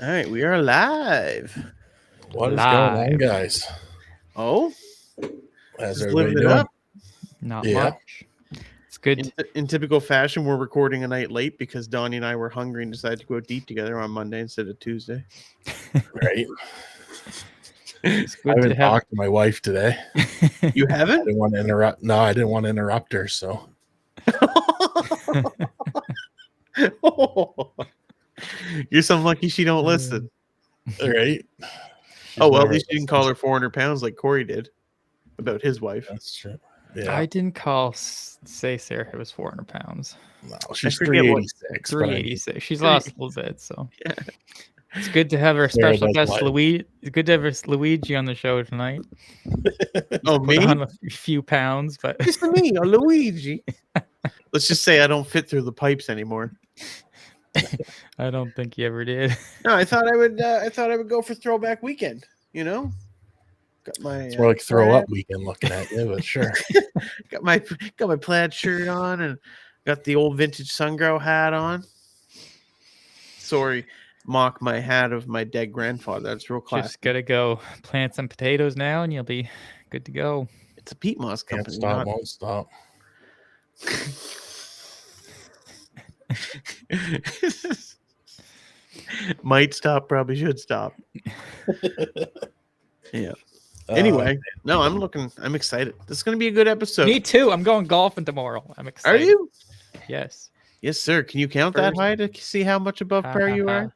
All right, we are live. What is going on, guys? Oh, How's just everybody living it doing? up. Not Yeah. much. It's good. In typical fashion, we're recording a night late because Donnie and I were hungry and decided to go deep together on Monday instead of Tuesday. Right. It's I good haven't to have. talked to my wife today. You I haven't? didn't want to interrupt. No, I didn't want to interrupt her. So You're so lucky she don't listen. right. Oh well, at least you didn't call her 400 pounds like Korey did about his wife. That's true. Yeah. I didn't say Sarah was 400 pounds. No, she's forget what- 386. 386. She's lost a little bit, so Yeah. it's good to have our Sarah special does guest what? Luigi. It's good to have Luigi on the show tonight. Oh, Put me? on a few pounds, but It's me, Luigi. Let's just say I don't fit through the pipes anymore. I don't think he ever did. No, I thought I would. I thought I would go for throwback weekend. You know, got my. It's more like throw up weekend looking at you, but sure. got my plaid shirt on and got the old vintage sungrow hat on. Sorry, mock my hat of my dead grandfather. That's real classic. Just gotta go plant some potatoes now, and you'll be good to go. It's a peat moss Can't company. stop, won't stop. Might stop, probably should stop. Yeah. Anyway, no, I'm excited. This is going to be a good episode. Me too. I'm going golfing tomorrow. I'm Are excited. you? Yes. Yes, sir. Can you count that high to see how much above par you are?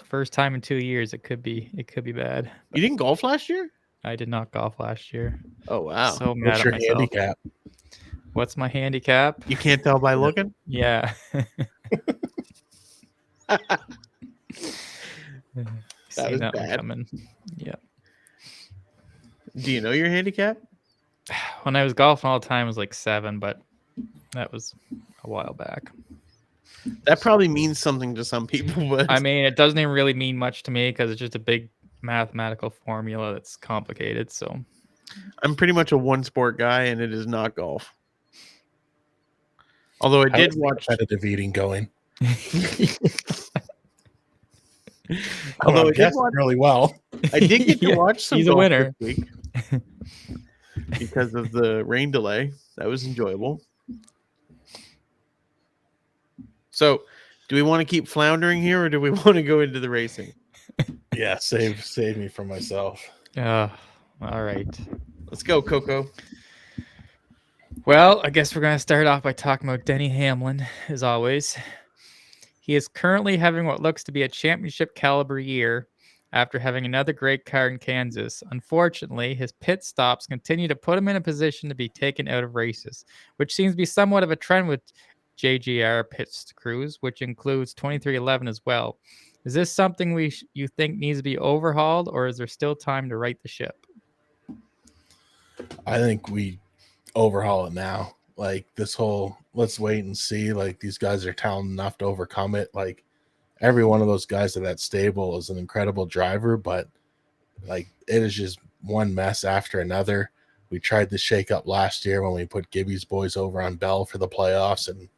First time in 2 years. It could be bad. You didn't golf last year? I did not golf last year. Oh, wow. So mad what's at your myself. handicap? What's my handicap? You can't tell by looking? Yeah. That Seen was that one bad. coming. Yeah. Do you know your handicap? When I was golfing all the time, it was like 7, but that was a while back. That probably means something to some people, but I mean, it doesn't even really mean much to me because it's just a big mathematical formula that's complicated. So I'm pretty much a one sport guy, and it is not golf. Although I did watch. Competitive eating going. Although I did guessing watch really well. I did get to Yeah, watch some he's a golf winner. this week because of the rain delay. That was enjoyable. So, do we want to keep floundering here, or do we want to go into the racing? Yeah, save me from myself. all right. Let's go, Coco. Well, I guess we're going to start off by talking about Denny Hamlin, as always. He is currently having what looks to be a championship caliber year after having another great car in Kansas. Unfortunately, his pit stops continue to put him in a position to be taken out of races, which seems to be somewhat of a trend with JGR pit crews, which includes 2311 as well. Is this something you think needs to be overhauled, or is there still time to right the ship? I think we overhaul it now. Like this whole let's wait and see, like these guys are talented enough to overcome it. Like every one of those guys at that stable is an incredible driver, but like it is just one mess after another. We tried to shake up last year when we put Gibby's boys over on Bell for the playoffs, and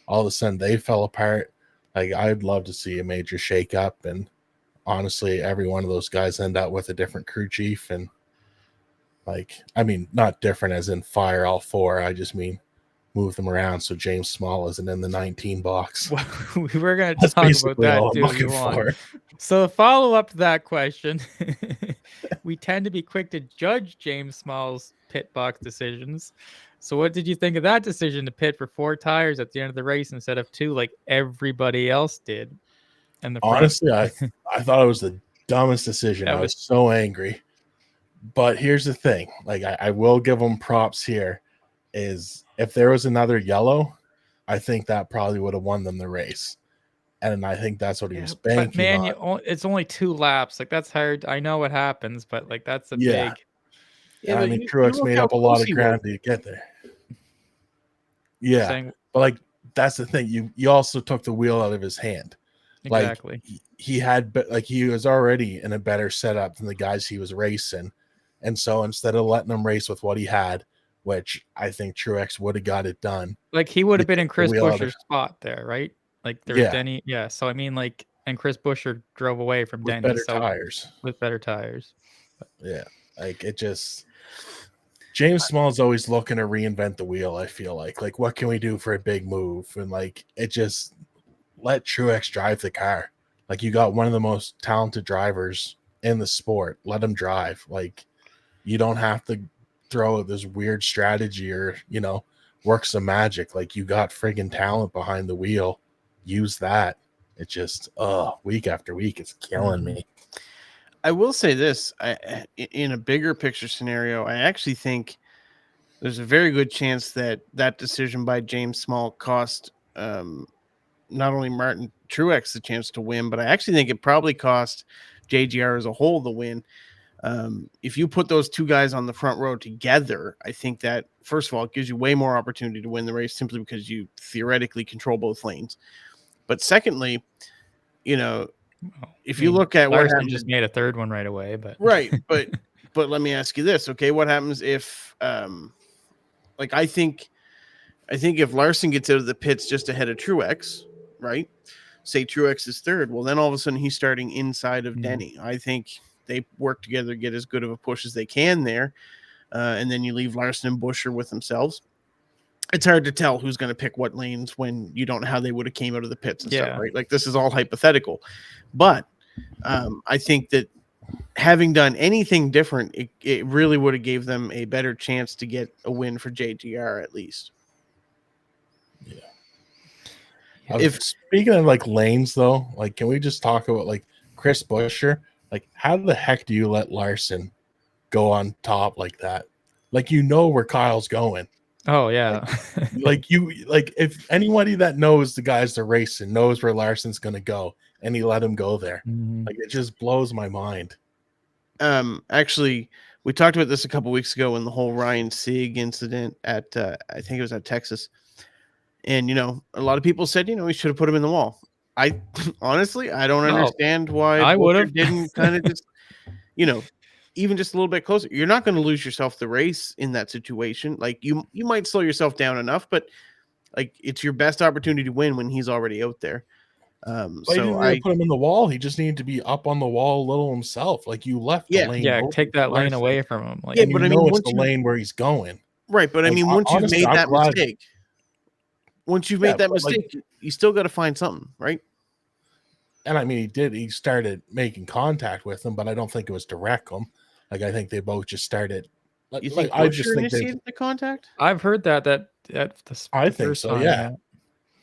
all of a sudden they fell apart. Like I'd love to see a major shake up, and honestly every one of those guys end up with a different crew chief. And like, I mean, not different as in fire all four. I just mean move them around so James Small isn't in the 19 box. Well, we were going to That's talk about basically that all I'm too. If looking you want. for. So the follow-up to that question, we tend to be quick to judge James Small's pit box decisions. So what did you think of that decision to pit for 4 tires at the end of the race instead of 2 like everybody else did? And the Honestly, I thought it was the dumbest decision. I was so angry. But here's the thing. Like I will give them props here is if there was another yellow, I think that probably would have won them the race. And I think that's what he was banking but man, on. it's only 2 laps. Like that's hard. I know what happens, but like that's a big. Yeah, I mean, Truex made up a lot of ground to get there. Yeah, but like that's the thing. You also took the wheel out of his hand. Exactly. Like he had, like he was already in a better setup than the guys he was racing, and so instead of letting him race with what he had, which I think Truex would have got it done. Like he would have been in Chris Buescher's spot there, right? Like there's Denny. Yeah. So I mean, like and Chris Buescher drove away from with Denny better tires. with better tires. Yeah, like it just. James Small's always looking to reinvent the wheel. I feel like what can we do for a big move? And like it just let Truex drive the car. Like you got one of the most talented drivers in the sport. Let him drive. Like you don't have to throw this weird strategy or work some magic. Like you got friggin' talent behind the wheel. Use that. It just week after week, it's killing me. I will say this: in a bigger picture scenario, I actually think there's a very good chance that decision by James Small cost not only Martin Truex the chance to win, but I actually think it probably cost JGR as a whole the win. If you put those two guys on the front row together, I think that first of all, it gives you way more opportunity to win the race simply because you theoretically control both lanes. But secondly, if you look at Larson what happened, just made a third one right away, but right, but let me ask you this, okay? What happens if, I think if Larson gets out of the pits just ahead of Truex, right? Say Truex is third, well, then all of a sudden he's starting inside of Denny. I think they work together, get as good of a push as they can there, and then you leave Larson and Buescher with themselves. It's hard to tell who's going to pick what lanes when you don't know how they would have came out of the pits and stuff, right? Like this is all hypothetical, but I think that having done anything different, it really would have gave them a better chance to get a win for JGR at least. Yeah. If speaking of like lanes though, like can we just talk about like Chris Buescher? Like how the heck do you let Larson go on top like that? Like where Kyle's going. Oh yeah. like if anybody that knows the guys they're racing knows where Larson's gonna go and he let him go there. Like it just blows my mind. Actually, we talked about this a couple weeks ago in the whole Ryan Sieg incident at I think it was at Texas. And a lot of people said, we should have put him in the wall. I honestly I don't understand why I would have didn't kind of just even just a little bit closer. You're not going to lose yourself the race in that situation. Like you might slow yourself down enough, but like it's your best opportunity to win when he's already out there. So I put him in the wall. He just needed to be up on the wall a little himself. Like you left the lane. Yeah, take that lane away from him. Like, but I mean, it's the lane where he's going. Right, but I mean, once you've made that mistake, you still got to find something, right? And I mean, he started making contact with him, but I don't think it was to wreck him. Like I think they both just started. You think I just initiated the contact? I've heard that I think so. Time, yeah.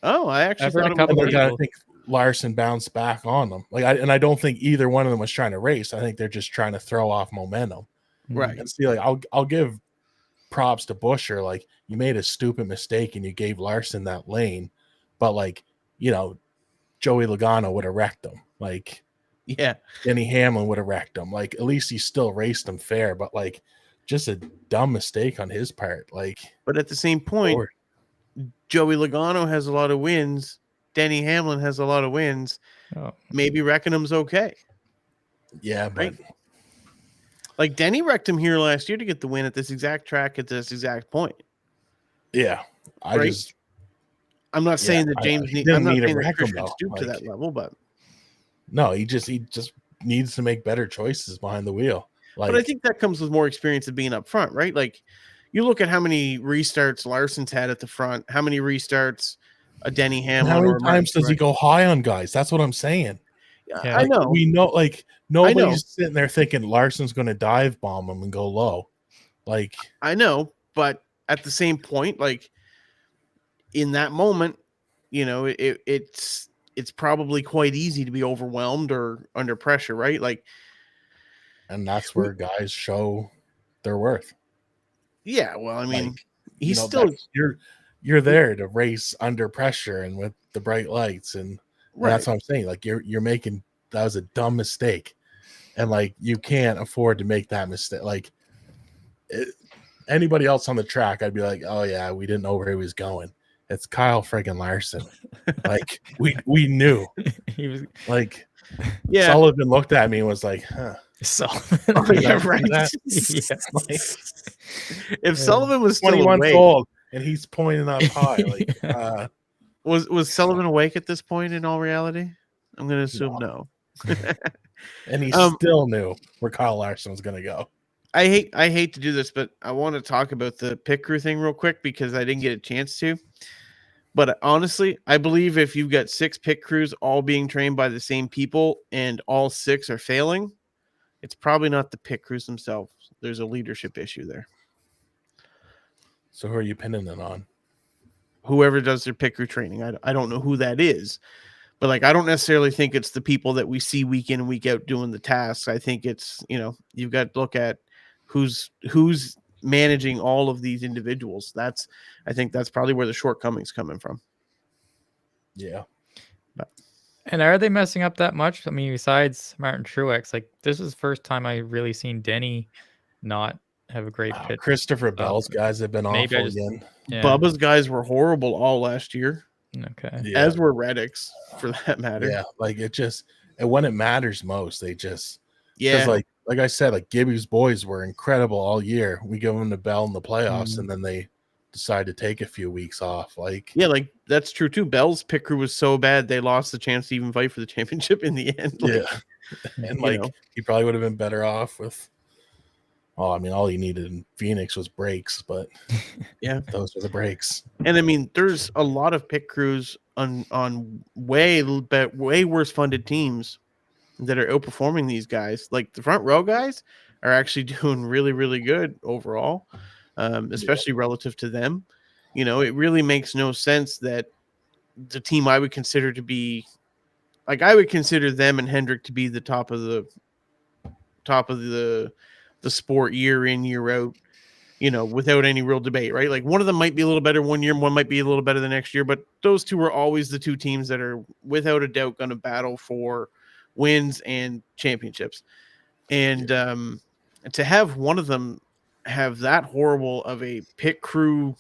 Oh, I actually heard a couple of people. I think Larson bounced back on them. I don't think either one of them was trying to race. I think they're just trying to throw off momentum. Right. And see, I'll give props to Buescher. Like you made a stupid mistake and you gave Larson that lane, but Joey Logano would have wrecked him. Like, yeah, Denny Hamlin would have wrecked him. Like, at least he still raced him fair, but like, just a dumb mistake on his part. Like, but at the same point, Joey Logano has a lot of wins. Denny Hamlin has a lot of wins. Oh. Maybe wrecking him's okay. Yeah, but like Denny wrecked him here last year to get the win at this exact track at this exact point. Yeah, I'm not saying that James I'm not saying that Chris should stoop to that level, but no, he just needs to make better choices behind the wheel. Like, but I think that comes with more experience of being up front, right? Like you look at how many restarts Larson's had at the front, how many restarts a Denny Hamlin. How many times does he go high on guys? That's what I'm saying. Yeah, I know. We know, like nobody's sitting there thinking Larson's going to dive bomb him and go low. Like I know, but at the same point, like in that moment, it's probably quite easy to be overwhelmed or under pressure, right? Like, and that's where guys show their worth. Yeah, well, I mean, like, he's still you're there to race under pressure and with the bright lights, and that's what I'm saying. Like you're making that was a dumb mistake, and like you can't afford to make that mistake. Like anybody else on the track, I'd be like, oh yeah, we didn't know where he was going. It's Kyle friggin' Larson. Like we knew. He was like, yeah. Sullivan looked at me and was like, huh. Sullivan. Oh, yeah, right. Yeah. Like, if Sullivan was still 21 awake, old and he's pointing up high, like was Sullivan awake at this point in all reality? I'm going to assume no. And he Um, still knew where Kyle Larson was going to go. I hate to do this, but I want to talk about the pit crew thing real quick because I didn't get a chance to. But honestly, I believe if you've got 6 pit crews all being trained by the same people and all 6 are failing, it's probably not the pit crews themselves. There's a leadership issue there. So who are you pinning it on? Whoever does their pit crew training, I don't know who that is. But like, I don't necessarily think it's the people that we see week in and week out doing the tasks. I think it's, you've got to look at who's managing all of these individuals. I think that's probably where the shortcomings coming from. Yeah. And are they messing up that much? I mean, besides Martin Truex, like this is the first time I really seen Denny not have a great pit. Christopher Bell's guys have been maybe awful again. Yeah. Bubba's guys were horrible all last year. Okay. Yeah. As were Reddick's, for that matter. Yeah, like and when it matters most, they just like I said, like Gibby's boys were incredible all year. We give them the bell in the playoffs, and then they decide to take a few weeks off. Like that's true too. Bell's pit crew was so bad they lost the chance to even fight for the championship in the end. And he probably would have been better off with. Oh, I mean, all he needed in Phoenix was brakes, but those were the brakes. And I mean, there's a lot of pit crews on way worse funded teams that are outperforming these guys. Like the front row guys are actually doing really, really good overall, especially relative to them. It really makes no sense that the team I would consider to be, like, I would consider them and Hendrick to be the top of the sport year in, year out, without any real debate, right? Like one of them might be a little better one year, one might be a little better the next year, but those two are always the two teams that are without a doubt going to battle for wins and championships. And to have one of them have that horrible of a pit crew,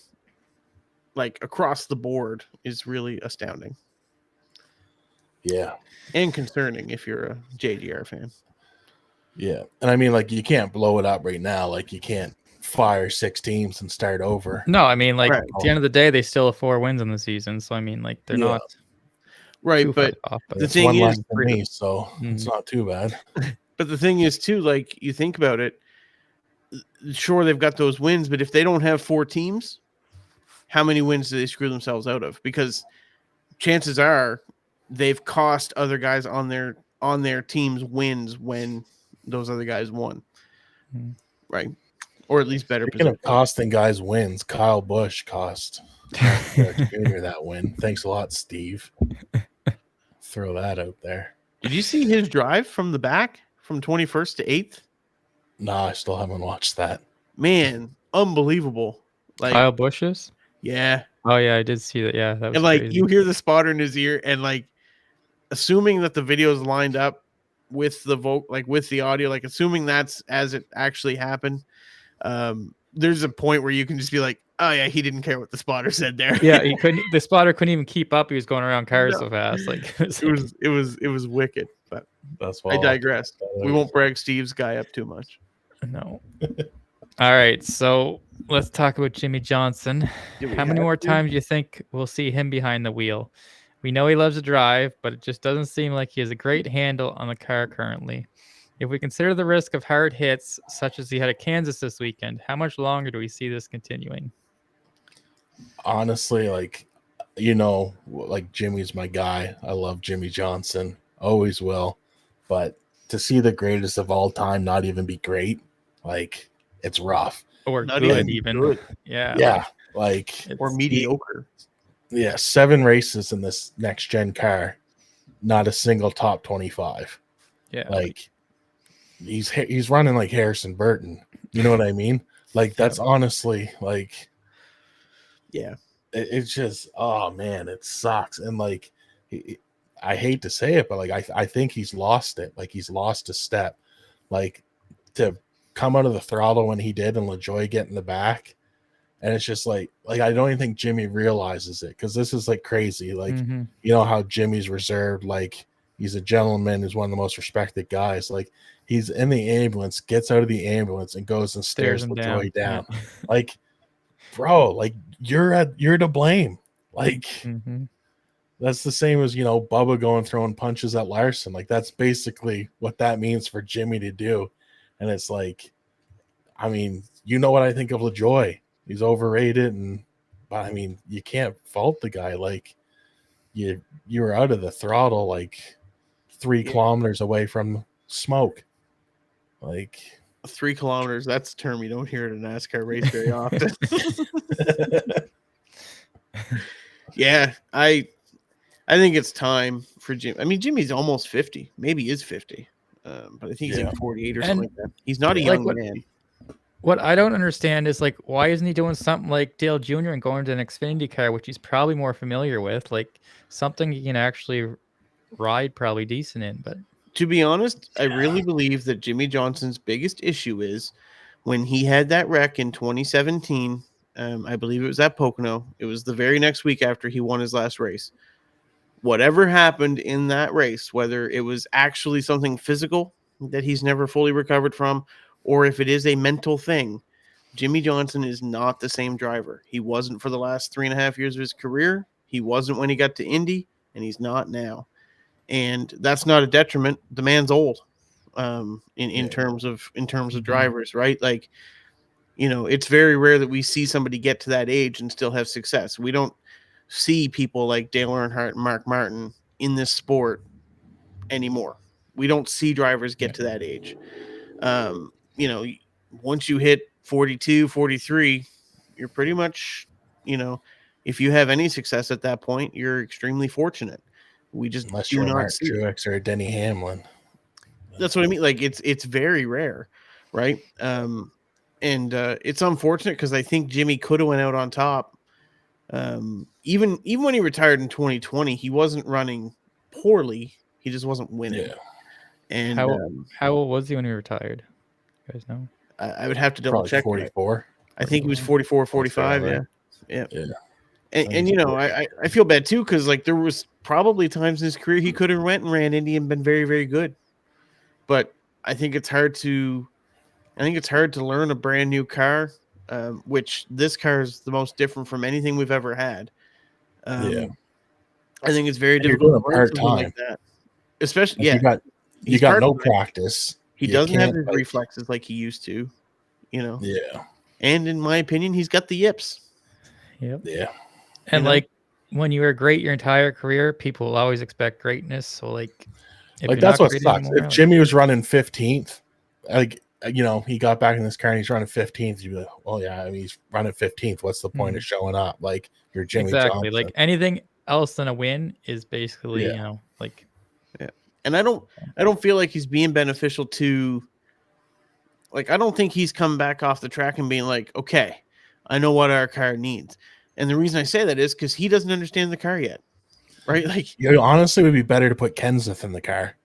like across the board, is really astounding. Yeah. And concerning if you're a JGR fan. Yeah. And I mean, like, you can't blow it up right now. Like, you can't fire 6 teams and start over. No, I mean, like, at the end of the day, they still have 4 wins in the season. So, I mean, like, they're not right. But the thing one is, less than me, so it's not too bad. But the thing is, too, like, you think about it, sure, they've got those wins, but if they don't have 4 teams, how many wins do they screw themselves out of? Because chances are they've cost other guys on their teams wins when those other guys won, right? Or at least better. Speaking of costing guys wins, Kyle Busch cost Junior that win. Thanks a lot, Steve. Throw that out there. Did you see his drive from the back from 21st to 8th? No, I still haven't watched that. Man, unbelievable! Like Kyle Busch's? Yeah. Oh yeah, I did see that. Yeah, that was and like crazy. You hear the spotter in his ear, and like assuming that the video is lined up with the with the audio, like assuming that's as it actually happened. There's a point where you can just be like, oh yeah, he didn't care what the spotter said there. Yeah, he couldn't. The spotter couldn't even keep up. He was going around cars so fast. Like it was wicked. But that's why I digressed. We won't brag Steve's guy up too much. No. All right, so let's talk about Jimmie Johnson. How many more times do you think we'll see him behind the wheel? We know he loves to drive, but it just doesn't seem like he has a great handle on the car currently. If we consider the risk of hard hits, such as he had at Kansas this weekend, how much longer do we see this continuing? Honestly, like Jimmy's my guy. I love Jimmie Johnson. Always will. But to see the greatest of all time not even be great, like, it's rough. Or not good even. Good. Yeah. Yeah. Like or mediocre. 7 races in this next gen car, not a single top 25. Yeah. Like he's running like Harrison Burton. You know what I mean? Like that's honestly like, yeah. It's just, oh man, it sucks. And like, I hate to say it, but like I think he's lost it. Like he's lost a step. Like to come out of the throttle when he did and Lajoie get in the back. And it's just like I don't even think Jimmie realizes it, because this is like crazy. Like, you know how Jimmy's reserved, like he's a gentleman, he's one of the most respected guys. Like he's in the ambulance, gets out of the ambulance and goes and stares Lajoie down. Like, bro, like you're to blame. Like That's the same as, Bubba going throwing punches at Larson. Like, that's basically what that means for Jimmie to do. And it's like, I mean, what I think of Lajoie. He's overrated, but I mean, you can't fault the guy. Like, you were out of the throttle like 3 kilometers away from smoke. Like 3 kilometers, that's a term you don't hear at a NASCAR race very often. Yeah, I think it's time for Jim. I mean, Jimmie's almost 50, maybe is 50, but I think he's like 48 or something like that. He's not a young man. What I don't understand is, like, why isn't he doing something like Dale Jr. and going to an Xfinity car, which he's probably more familiar with, like something he can actually ride probably decent in. But to be honest, I really believe that Jimmie Johnson's biggest issue is when he had that wreck in 2017. I believe it was at Pocono. It was the very next week after he won his last race. Whatever happened in that race, whether it was actually something physical that he's never fully recovered from, or if it is a mental thing, Jimmie Johnson is not the same driver. He wasn't for the last 3.5 years of his career. He wasn't when he got to Indy, and he's not now. And that's not a detriment. The man's old, in terms of drivers, right? Like, it's very rare that we see somebody get to that age and still have success. We don't see people like Dale Earnhardt and Mark Martin in this sport anymore. We don't see drivers get to that age. Once you hit 42, 43, you're pretty much, if you have any success at that point, you're extremely fortunate. We just unless do you're not Mark see Truex or Denny Hamlin. That's what I mean. Like, it's very rare, right? And it's unfortunate because I think Jimmie could have went out on top. Even when he retired in 2020, he wasn't running poorly. He just wasn't winning. Yeah. And how old was he when he retired? You guys know? I would have to double check. 44. I think he was 44, 45. Right. Yeah. Yeah. And I feel bad too, because like there was probably times in his career he could have went and ran Indy and been very, very good. But I think it's hard to learn a brand new car, which this car is the most different from anything we've ever had. I think it's very difficult to learn something like that. Especially, you got no practice. He doesn't have his reflexes like he used to, Yeah. And in my opinion, he's got the yips. Yep. Yeah. And like when you were great your entire career, people will always expect greatness. So like that's what sucks. If Jimmie was running 15th, he got back in this car and he's running 15th, you'd be like, well, yeah, I mean, he's running 15th. What's the point of showing up? Like, you're Jimmie Johnson. Like anything else than a win is basically, like. Yeah. And I don't feel like he's being beneficial to, like, I don't think he's come back off the track and being like, okay, I know what our car needs. And the reason I say that is because he doesn't understand the car yet. Right? Like, honestly, it would be better to put Kenseth in the car.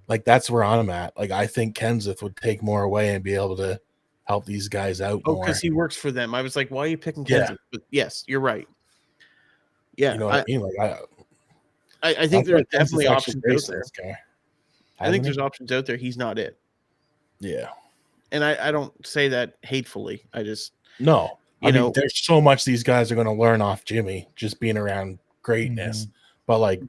Like, that's where I'm at. Like, I think Kenseth would take more away and be able to help these guys out more. Because he works for them. I was like, why are you picking Kenseth? Yeah. But yes, you're right. Yeah. You know what I mean? Like, I think there's definitely options out there. I think there's options out there. He's not it. Yeah. And I don't say that hatefully. I just no. I mean, there's so much these guys are going to learn off Jimmie just being around greatness. But like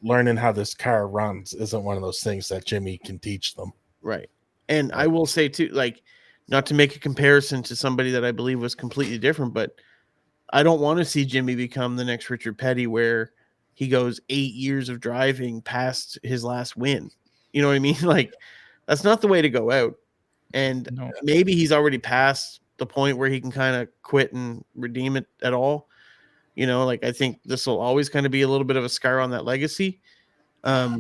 learning how this car runs isn't one of those things that Jimmie can teach them. Right. And I will say too, like, not to make a comparison to somebody that I believe was completely different, but I don't want to see Jimmie become the next Richard Petty where he goes 8 years of driving past his last win. You know what I mean? Like, that's not the way to go out. And maybe he's already past the point where he can kind of quit and redeem it at all. Like, I think this will always kind of be a little bit of a scar on that legacy. I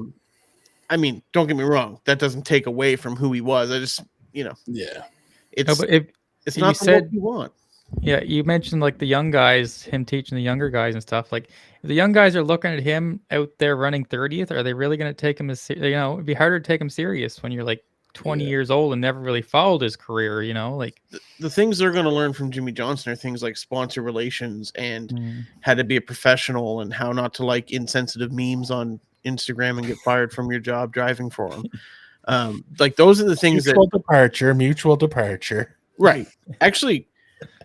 mean, don't get me wrong. That doesn't take away from who he was. I just, it's not the look you want. Yeah, you mentioned like the young guys, him teaching the younger guys and stuff. Like, if the young guys are looking at him out there running 30th, are they really going to take him as, it'd be harder to take him serious when you're like 20 years old and never really followed his career, like the things they're going to learn from Jimmie Johnson are things like sponsor relations and how to be a professional and how not to like insensitive memes on Instagram and get fired from your job driving for them. Like, those are the things mutual departure. Right. Actually,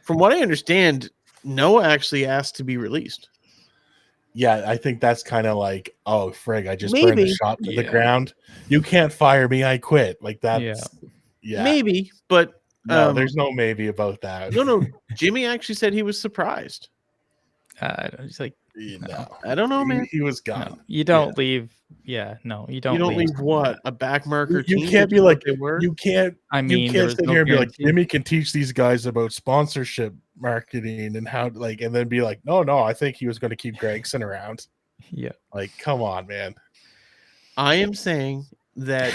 from what I understand, Noah actually asked to be released. Yeah, I think that's kind of like, oh frig, I just burned the Maybe. shop to the Yeah. ground. You can't fire me, I quit. Like that's yeah. Maybe, but No, there's no maybe about that. no. Jimmie actually said he was surprised. It's like, No. I don't know, man. He was no, gone. you don't leave. Yeah, no, you You don't don't leave. leave what a back marker You team. can't which be is what like they were. you can't I mean, you there can't was sit no here and be like, guarantee. Jimmie can teach these guys about sponsorship marketing and how like, and then be like, no, I think he was going to keep Gregson around. Yeah. Like, come on, man. I am saying that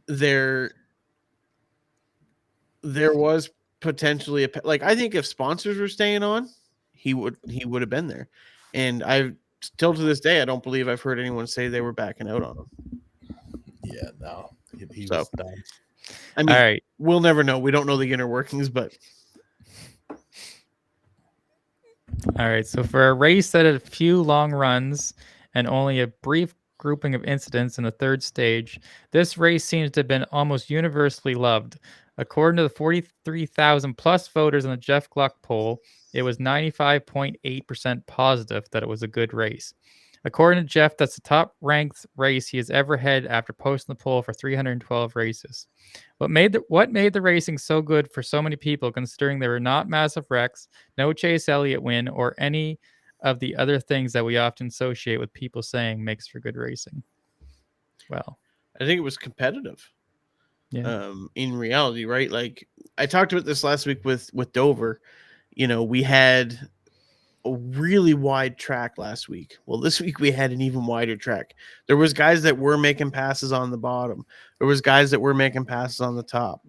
there was potentially like I think if sponsors were staying on, he would have been there, and I still to this day I don't believe I've heard anyone say they were backing out on him. Yeah, no, he So, was done. I mean, All right. we'll never know. We don't know the inner workings, but All right. So for a race that had a few long runs and only a brief grouping of incidents in the third stage, this race seems to have been almost universally loved. According to the 43,000 plus voters on the Jeff Gluck poll, it was 95.8% positive that it was a good race. According to Jeff, that's the top ranked race he has ever had after posting the poll for 312 races. What made the racing so good for so many people, considering there were not massive wrecks, no Chase Elliott win, or any of the other things that we often associate with people saying makes for good racing? Well, I think it was competitive. yeah. In reality, right? Like I talked about this last week with Dover. You know, we had a really wide track last week. Well, this week we had an even wider track. There was guys that were making passes on the bottom. There was guys that were making passes on the top.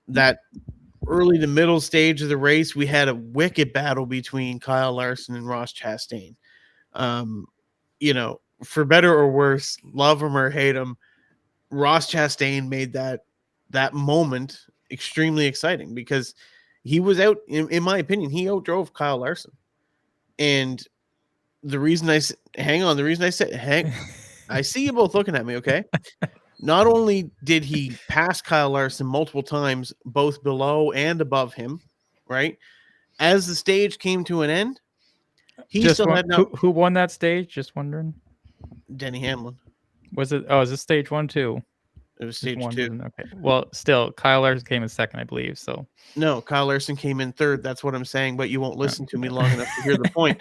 That early to middle stage of the race, we had a wicked battle between Kyle Larson and Ross Chastain. You know, for better or worse, love him or hate him, Ross Chastain made that moment extremely exciting because he was out, in my opinion, he outdrove Kyle Larson. And the reason I said, I see you both looking at me, okay? Not only did he pass Kyle Larson multiple times, both below and above him, right? As the stage came to an end, he Just still had who won that stage? Just wondering. Denny Hamlin. Was it? Oh, is this stage 1 too? It was Just stage one, 2. okay. Well, still, Kyle Larson came in second, I believe. So No, Kyle Larson came in third. That's what I'm saying, but you won't listen to me long enough to hear the point.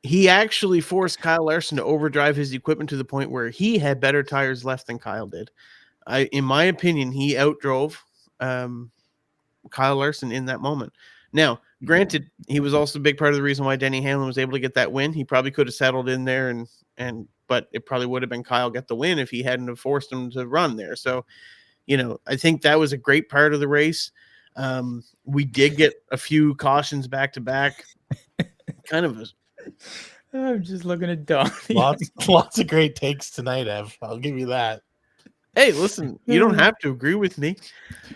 He actually forced Kyle Larson to overdrive his equipment to the point where he had better tires left than Kyle did. In my opinion, he outdrove Kyle Larson in that moment. Now, granted, he was also a big part of the reason why Denny Hamlin was able to get that win. He probably could have settled in there but it probably would have been Kyle get the win if he hadn't have forced him to run there. So, you know, I think that was a great part of the race. We did get a few cautions back to back. Kind of I'm just looking at Donnie. Lots of great takes tonight, Ev. I'll give you that. Hey, listen, you don't have to agree with me.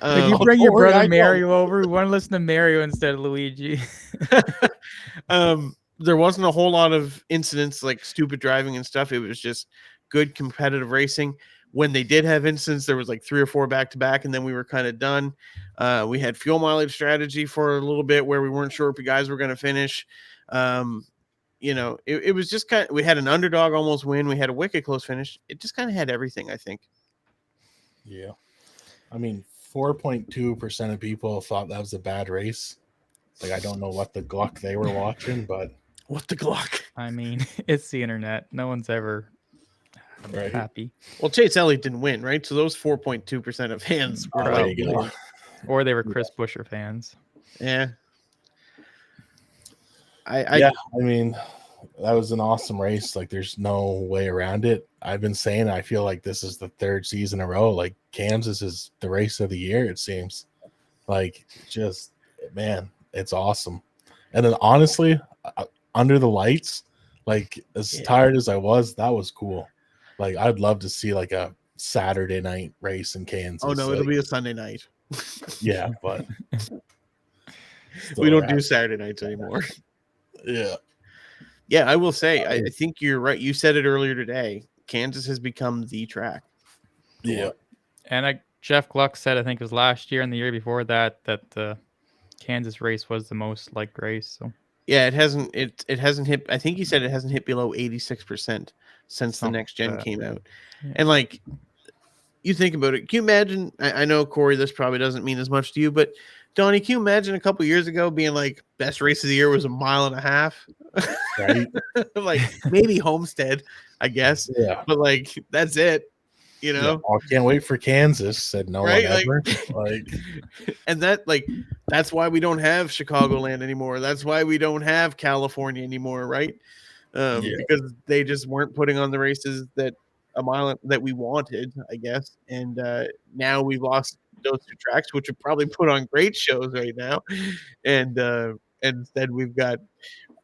If you bring your brother Mario over, we want to listen to Mario instead of Luigi. There wasn't a whole lot of incidents like stupid driving and stuff. It was just good competitive racing. When they did have incidents, there was like 3 or 4 back to back, and then we were kind of done. We had fuel mileage strategy for a little bit where we weren't sure if you guys were going to finish. You know, it was just kind of, we had an underdog almost win. We had a wicked close finish. It just kind of had everything, I think. Yeah. I mean, 4.2% of people thought that was a bad race. Like, I don't know what the Gluck they were watching, but what the Gluck? I mean, it's the internet. No one's ever happy. Well, Chase Elliott didn't win, right? So those 4.2% of fans were probably, or they were Chris Buescher fans. Yeah. I mean, that was an awesome race. Like, there's no way around it. I've been saying I feel like this is the 3rd season in a row. Like, Kansas is the race of the year, it seems. Like, just, man, it's awesome. And then, honestly, under the lights, like, as tired as I was, that was cool. Like, I'd love to see, like, a Saturday night race in Kansas. Oh, no, it'll be a Sunday night. Yeah, but we don't do Saturday nights anymore. Yeah. Yeah, I will say, I think you're right. You said it earlier today. Kansas has become the track. Yeah. And Jeff Gluck said, I think it was last year and the year before that the Kansas race was the most liked race. So Yeah, it hasn't. It hasn't hit. I think he said it hasn't hit below 86% since Something the next like gen that. came out. Yeah. And like, you think about it. Can you imagine? I know Corey, this probably doesn't mean as much to you, but Donnie, can you imagine a couple years ago being like best race of the year was a mile and a half? Right? Like maybe Homestead, I guess, Yeah. but like that's it. You Yeah. know, Oh, I can't wait for Kansas, said no right? one ever. Like, And that's why we don't have Chicagoland anymore. That's why we don't have California anymore, right? Yeah. Because they just weren't putting on the races that that we wanted, I guess. And now we've lost those two tracks, which would probably put on great shows right now. And instead we've got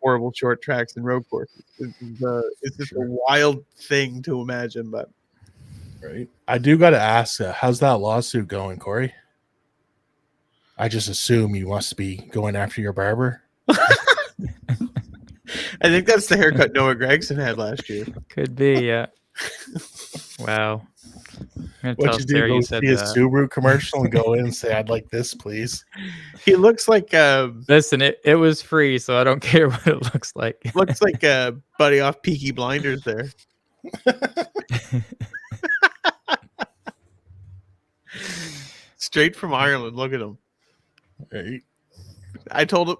horrible short tracks and road courses. It's just a wild thing to imagine, but right. I do got to ask, how's that lawsuit going, Corey? I just assume you must be going after your barber. I think that's the haircut Noah Gregson had last year. Could be, yeah. Wow. I'm gonna What tell you do? Sarah Go you see said his that. Subaru commercial and go in and say, "I'd like this, please." He looks like Listen, it was free, so I don't care what it looks like. Buddy off Peaky Blinders there. Straight from Ireland. Look at him. Right. I told him,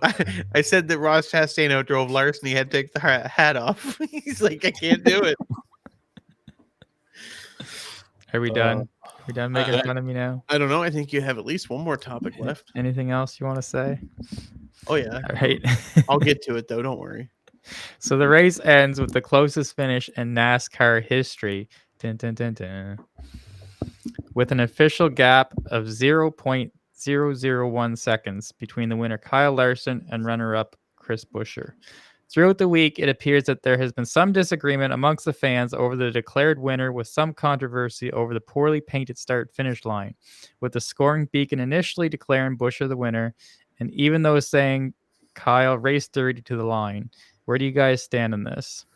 I said that Ross Chastain outdrove Larson. He had to take the hat off. He's like, I can't do it. Are we done? Are we done making fun of me now? I don't know. I think you have at least one more topic left. Anything else you want to say? Oh, yeah. All right. I'll get to it, though. Don't worry. So the race ends with the closest finish in NASCAR history. Dun, dun, dun, dun. With an official gap of 0.001 seconds between the winner Kyle Larson and runner-up Chris Buescher. Throughout the week, it appears that there has been some disagreement amongst the fans over the declared winner, with some controversy over the poorly painted start-finish line, with the scoring beacon initially declaring Buescher the winner, and even those saying Kyle raced dirty to the line. Where do you guys stand in this?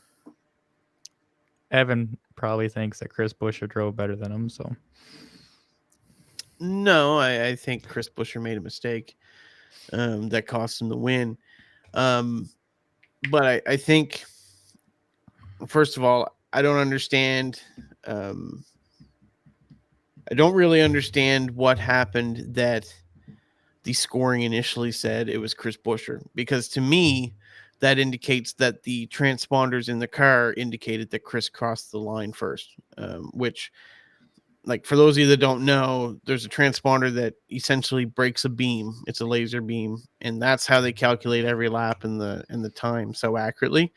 Evan probably thinks that Chris Buescher drove better than him, so... No, I think Chris Buescher made a mistake that cost him the win. But I think, first of all, I don't understand. I don't really understand what happened that the scoring initially said it was Chris Buescher, because to me, that indicates that the transponders in the car indicated that Chris crossed the line first, which... Like, for those of you that don't know, there's a transponder that essentially breaks a beam. It's a laser beam, and that's how they calculate every lap and the time so accurately.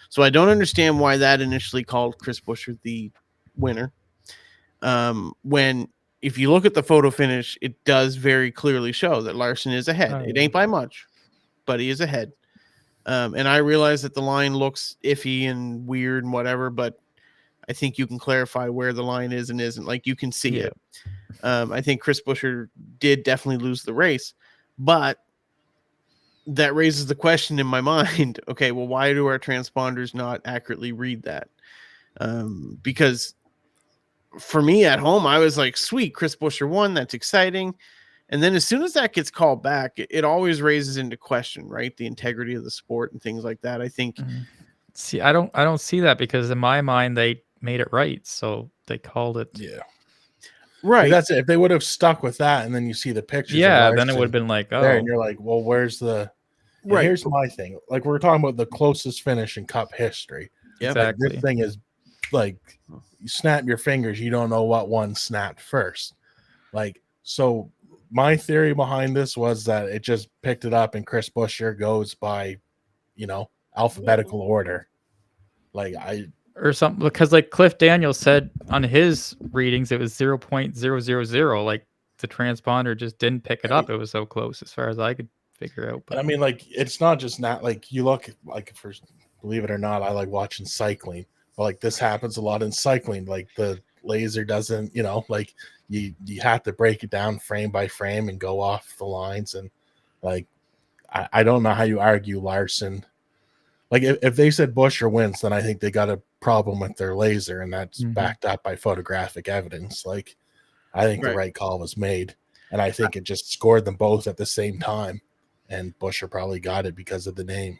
So I don't understand why that initially called Chris Buescher the winner. When if you look at the photo finish, it does very clearly show that Larson is ahead. Oh, It yeah. ain't by much, but he is ahead. And I realize that the line looks iffy and weird and whatever, but I think you can clarify where the line is and isn't. Like, you can see it. I think Chris Buescher did definitely lose the race, but that raises the question in my mind. Okay, well, why do our transponders not accurately read that? Because for me at home, I was like, sweet, Chris Buescher won. That's exciting. And then as soon as that gets called back, it always raises into question, right? The integrity of the sport and things like that. I think. See, I don't see that, because in my mind they made it right, so they called it. Yeah. Right. Like, that's it. If they would have stuck with that, and then you see the pictures, Yeah, of then it Larson would have been like, oh, there, and you're like, well, where's the? And Right. here's my thing. Like, we're talking about the closest finish in Cup history. Yep. exactly. Like, this thing is like, you snap your fingers, you don't know what one snapped first. Like, so my theory behind this was that it just picked it up, and Chris Buescher goes by, alphabetical order. Like, Or something, because like Cliff Daniels said on his readings, it was 0.000. Like, the transponder just didn't pick it up. It was so close, as far as I could figure out. But I mean, like, it's not just not like you look like, for believe it or not, I like watching cycling. But like, this happens a lot in cycling. Like, the laser doesn't, like you have to break it down frame by frame and go off the lines. And like, I don't know how you argue Larson. Like, if they said Buescher wins, then I think they got a problem with their laser, and that's backed up by photographic evidence. Like, I think the right call was made, and I think it just scored them both at the same time, and Buescher probably got it because of the name.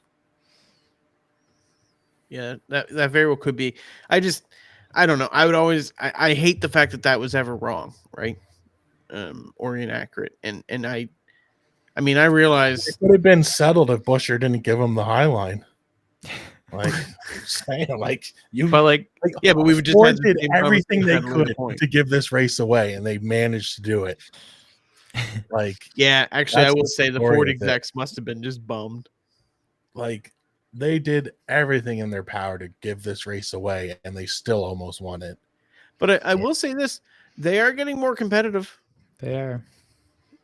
Yeah, that very well could be. I don't know. I hate the fact that was ever wrong, right? Or inaccurate. And I mean, I realize It would have been settled if Busher didn't give him the high line. Like, saying, like you, But like, yeah, but we would just Ford had the did same everything they conversation at could one point. to give this race away, and they managed to do it. Like, yeah, actually, I that's will the say the story Ford of it. execs must have been just bummed. Like, they did everything in their power to give this race away, and they still almost won it. But I will say this: they are getting more competitive. they are.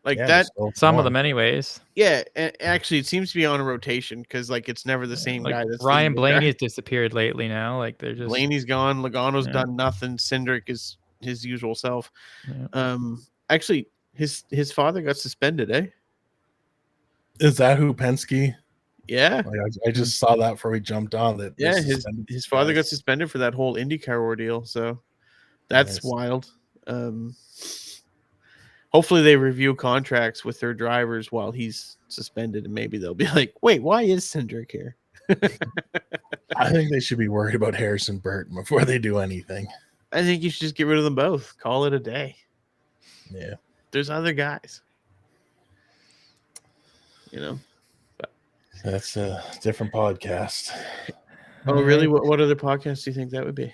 Like Yeah, that. Some of them, anyways. Yeah, and actually, it seems to be on a rotation because like it's never the same Like guy. That's Ryan leading the Blaney car. has disappeared lately now. Like they're just Blaney's gone. Logano's Yeah. done nothing. Cindric is his usual self. Yeah. Actually, his father got suspended. Is that who Penske? Yeah. Like, I just saw that before we jumped on that. they Yeah, suspended his these father got guys. suspended for that whole IndyCar ordeal. So that's Nice. wild. Hopefully they review contracts with their drivers while he's suspended, and maybe they'll be like, "Wait, why is Cindric here?" I think they should be worried about Harrison Burton before they do anything. I think you should just get rid of them both. Call it a day. Yeah. There's other guys. You know. That's a different podcast. Oh, really? What other podcasts do you think that would be?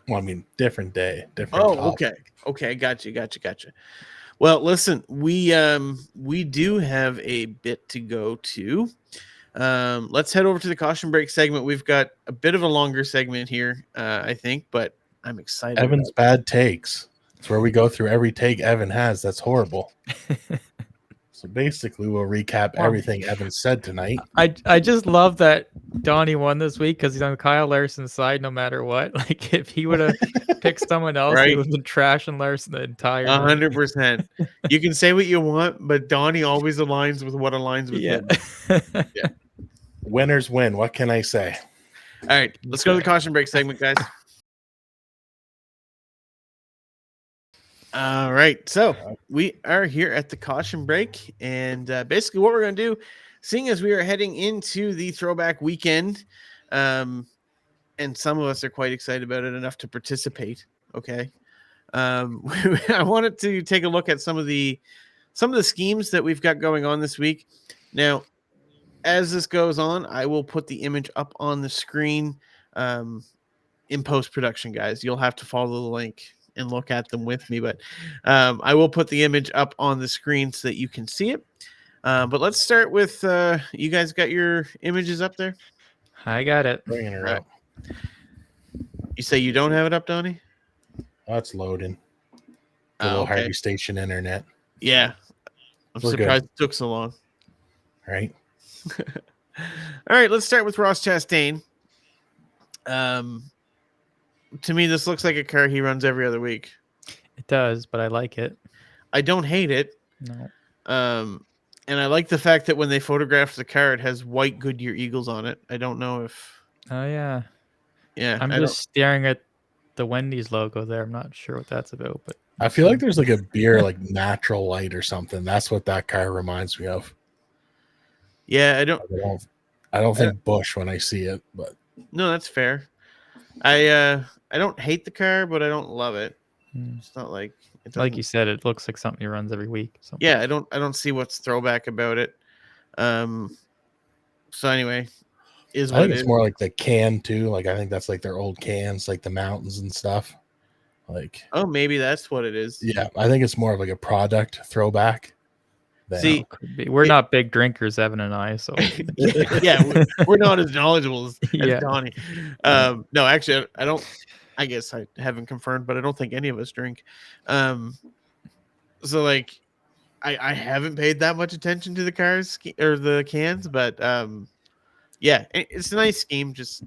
Well, I mean, different day, different. Oh, topic. okay. Gotcha. Well, listen, we do have a bit to go to. Let's head over to the caution break segment. We've got a bit of a longer segment here, I think, but I'm excited. Evan's bad takes. It's where we go through every take Evan has. That's horrible. So basically, we'll recap everything Evan said tonight. I just love that Donnie won this week because he's on Kyle Larson's side no matter what. Like if he would have picked someone else, Right. he would have been trashing Larson the entire 100%. You can say what you want, but Donnie always aligns with what aligns with him. Yeah. Winners win. What can I say? All right, let's go to the caution break segment, guys. All right, so we are here at the caution break, and basically what we're going to do, seeing as we are heading into the throwback weekend, and some of us are quite excited about it enough to participate. Okay, I wanted to take a look at some of the schemes that we've got going on this week. Now, as this goes on, I will put the image up on the screen in post-production, guys. You'll have to follow the link and look at them with me, but I will put the image up on the screen so that you can see it. But let's start with you guys got your images up there? I got it. Bringing her up. You say you don't have it up, Donnie? That's loading. The little Harvey Station internet. Yeah. I'm surprised it took so long. Right. All right, let's start with Ross Chastain. To me, this looks like a car he runs every other week. It does, but I like it. I don't hate it. No. And I like the fact that when they photograph the car, it has white Goodyear Eagles on it. I don't know if. Oh yeah. Yeah. I'm just staring at the Wendy's logo there. I'm not sure what that's about, but I feel like there's like a beer, like Natural Light or something. That's what that car reminds me of. Yeah, I don't think Busch when I see it, but no, that's fair. I don't hate the car, but I don't love it. It's not like like you said, it looks like something he runs every week. So. Yeah, I don't see what's throwback about it. So anyway, I think it's more like the can too. Like I think that's like their old cans, like the mountains and stuff. Like maybe that's what it is. Yeah, I think it's more of like a product throwback. See, we're not big drinkers, Evan and I, so yeah, we're not as knowledgeable as Donnie. No, actually, I don't. I guess I haven't confirmed, but I don't think any of us drink. So like, I haven't paid that much attention to the cars or the cans, but yeah, it's a nice scheme. Just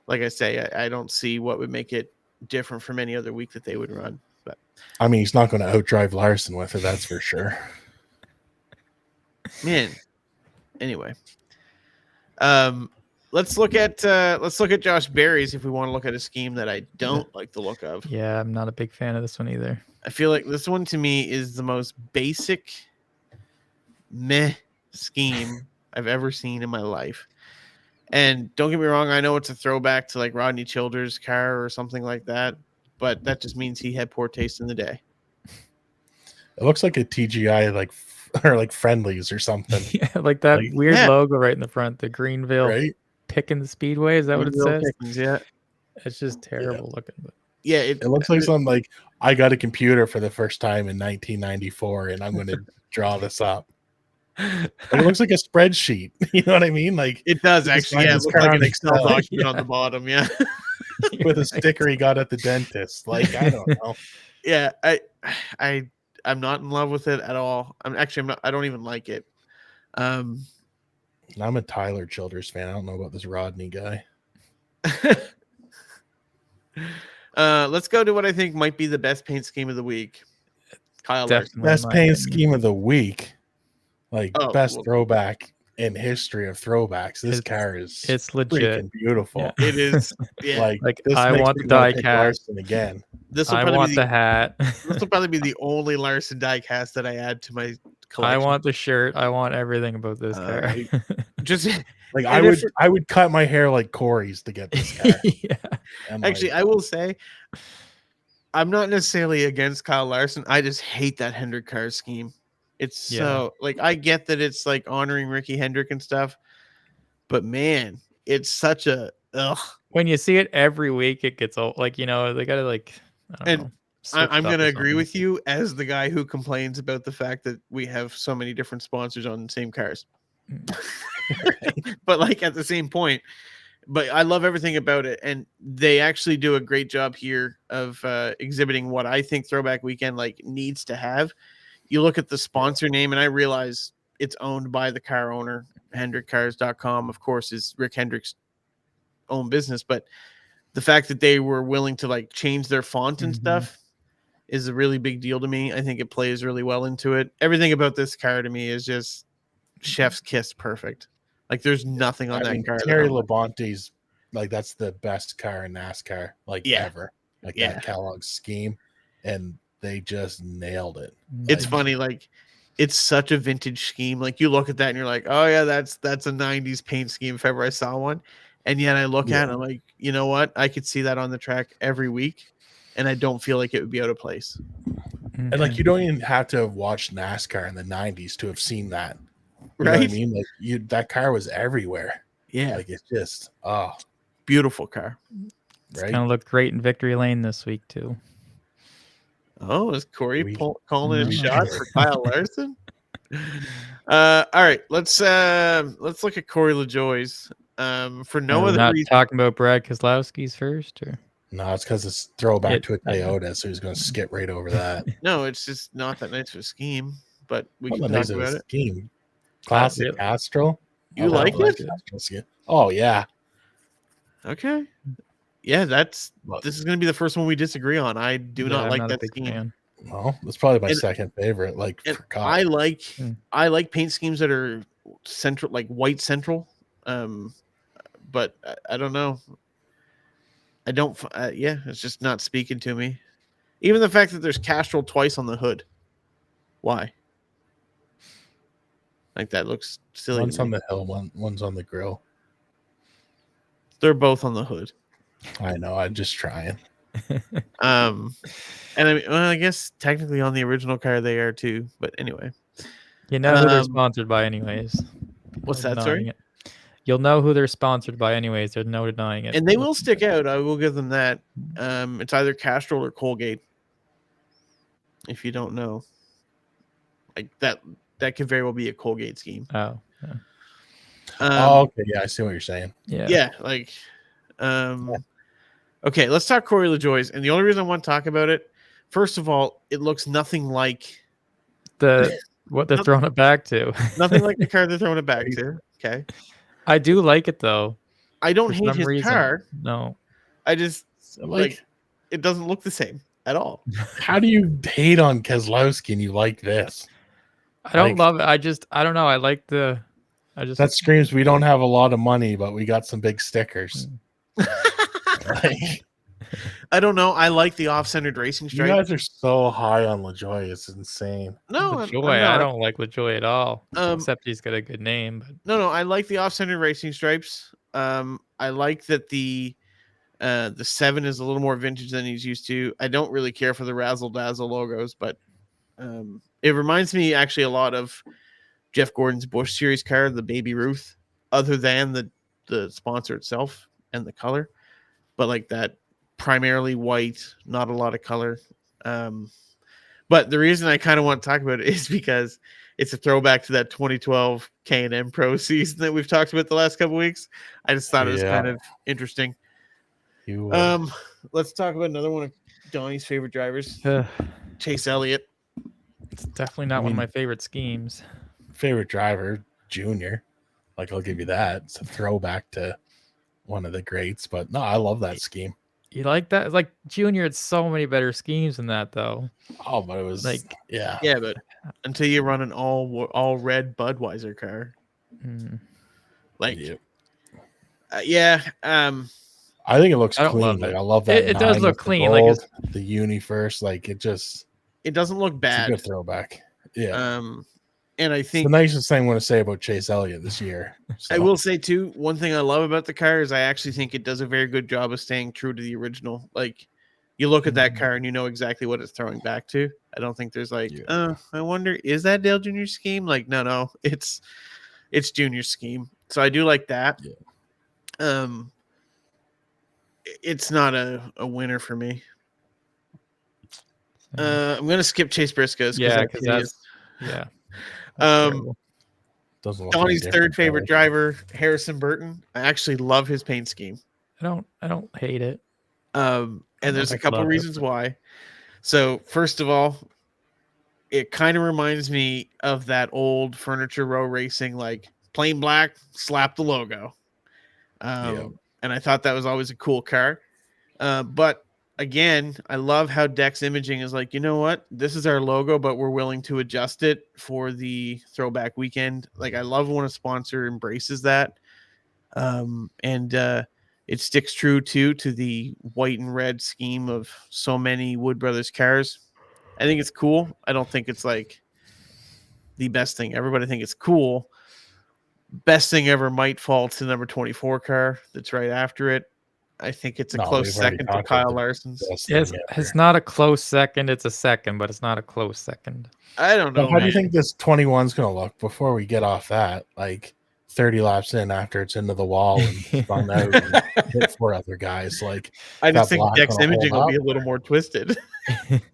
like I say, I don't see what would make it different from any other week that they would run. But I mean, he's not going to outdrive Larson with it, that's for sure. Man, anyway, let's look at Josh Berry's if we want to look at a scheme that I don't like the look of. Yeah, I'm not a big fan of this one either. I feel like this one to me is the most basic meh scheme I've ever seen in my life. And don't get me wrong, I know it's a throwback to like Rodney Childers' car or something like that, but that just means he had poor taste in the day. It looks like a TGI or like Friendlies or something, Yeah, like that Like, weird yeah. logo right in the front, the Greenville right? Pickens Speedway. Is that what it Real says? Pickens, yeah. It's just terrible looking. But Yeah, It looks like something like I got a computer for the first time in 1994, and I'm going to draw this up. Like, it looks like a spreadsheet. You know what I mean? Like it does you just actually. find Yeah, it this looks car like on an Excel Excel. document on the bottom. Yeah. with a sticker he got at the dentist. Like, I don't know. Yeah, I'm not in love with it at all. I'm not. I don't even like it. I'm a Tyler Childers fan. I don't know about this Rodney guy. Let's go to what I think might be the best paint scheme of the week. Kyle Larson. definitely Best my paint opinion. scheme of the week. Like Oh, best well- throwback in history of throwbacks. This It's- car is It's legit. freaking beautiful. Yeah. It is. Yeah, Like Like, I makes want me the wanna die pick cast. Larson again. this will I probably want be the the, hat. this will probably be the only Larson diecast that I add to my collection. I want the shirt. I want everything about this car. Like, just Like And I would cut my hair like Corey's to get this car. yeah. And, actually, like, I will say, I'm not necessarily against Kyle Larson. I just hate that Hendrick car scheme. It's so like I get that it's like honoring Ricky Hendrick and stuff, but man, it's such a ugh. When you see it every week, it gets old. Like, they gotta like. I don't And know. switch I'm it up going to or agree something. with you as the guy who complains about the fact that we have so many different sponsors on the same cars. But like at the same point, but I love everything about it. And they actually do a great job here of exhibiting what I think Throwback Weekend like needs to have. You look at the sponsor name and I realize it's owned by the car owner. HendrickCars.com, of course, is Rick Hendrick's own business, but the fact that they were willing to like change their font and stuff is a really big deal to me. I think it plays really well into it. Everything about this car to me is just chef's kiss perfect. Like there's nothing on that car. Terry Labonte's like that's the best car in NASCAR, like ever. Like that Kellogg's scheme, and they just nailed it. It's Like, funny, like it's such a vintage scheme. Like you look at that and you're like, oh yeah, that's a 90s paint scheme if ever I saw one. And yet I look at it and I'm like, you know what? I could see that on the track every week, and I don't feel like it would be out of place. and like you don't even have to have watched NASCAR in the 90s to have seen that. You know Right? what I mean? Like that car was everywhere. Yeah. Like it's just Beautiful car. It's right. gonna look great in Victory Lane this week too. Oh, is Corey calling a No. shot for Kyle Larson? All right, let's look at Corey Lajoie's. For no We're other not reason. talking about Brad Keselowski's first, or No, it's because it's throwback to a I know. Toyota, so he's going to skip right over that. No, it's just not that nice of a scheme, but we What can a talk nice of a about it. scheme. Classic Really? Castrol. You I like love it? Castrol scheme. Oh yeah. Okay. Yeah, this Look, is going to be the first one we disagree on. I do not I'm like not that a big scheme. fan. well, that's probably my And- second favorite. Like And for Kyle. I like Hmm. I like paint schemes that are central, like white central. But I don't know. I don't. Yeah, it's just not speaking to me. Even the fact that there's Castrol twice on the hood. Why? Like that looks silly. One's to on me. the hill, one's on the grill. They're both on the hood. I know. I'm just trying. And I mean, well, I guess technically on the original car they are too. But anyway, You know who they're sponsored by, anyways. what's No that? Sorry. denying it. You'll know who they're sponsored by, anyways. There's no denying it. And they will stick out. I will give them that. It's either Castrol or Colgate. If you don't know, like that could very well be a Colgate scheme. Oh, yeah. Okay, yeah, I see what you're saying. Yeah, like, okay, let's talk Corey Lajoie's. And the only reason I want to talk about it, first of all, it looks nothing like what they're throwing it back to. nothing like the car they're throwing it back to. Okay, I do like it though. I don't For hate some his reason. car. No. I just Like, like it doesn't look the same at all. how do you hate on Keselowski and you like this? I don't Like- love it. I don't know. I like the. That screams we don't have a lot of money, but we got some big stickers. Like, I don't know. I like the off-centered racing you stripe. guys are so high on Lajoie. It's insane. No, I'm LaJoie, not. I don't like LaJoie at all. Um, except he's got a good name. But No, I like the off-centered racing stripes. I like that the 7 is a little more vintage than he's used to. I don't really care for the Razzle Dazzle logos, but it reminds me actually a lot of Jeff Gordon's Busch Series car, the Baby Ruth, other than the sponsor itself and the color, but like that primarily white, not a lot of color. But the reason I kind of want to talk about it is because it's a throwback to that 2012 K&M Pro season that we've talked about the last couple weeks. I just thought it was kind of interesting. Let's talk about another one of Donnie's favorite drivers, Chase Elliott. It's definitely not one of my favorite schemes. Favorite driver, Junior. Like, I'll give you that. It's a throwback to one of the greats, but no, I love that scheme. You like that? It's like Junior had so many better schemes than that, though. Oh, but it was like, yeah, but until you run an all red Budweiser car, like, I think it looks clean. Like, I love that. It does look clean. Gold, like the UniFirst, like it doesn't look bad. It's a good throwback. Yeah. And I think it's the nicest thing I want to say about Chase Elliott this year. So. I will say too, one thing I love about the car is I actually think it does a very good job of staying true to the original. Like, you look at that car and you know exactly what it's throwing back to. I don't think there's like, I wonder, is that Dale Jr.'s scheme? Like, no, it's Junior's scheme. So I do like that. Yeah. It's not a winner for me. I'm gonna skip Chase Briscoe's. Because that's Donnie's third favorite driver, Harrison Burton. I actually love his paint scheme. I don't hate it. And there's a couple of reasons why. So first of all, it kind of reminds me of that old Furniture Row racing, like plain black, slap the logo. And I thought that was always a cool car. But again, I love how Dex Imaging is like, you know what? This is our logo, but we're willing to adjust it for the throwback weekend. Like, I love when a sponsor embraces that. And it sticks true to the white and red scheme of so many Wood Brothers cars. I think it's cool. I don't think it's like the best thing ever, but I think it's cool. Best thing ever might fall to number 24 car that's right after it. I think it's a close second to Kyle Larson's. It's not a close second. It's a second, but it's not a close second. I don't know. How do you think this 21 is going to look before we get off that? Like 30 laps in after it's into the wall and spun out and hit 4 other guys. Like, I just think Dex Imaging will be a little more twisted.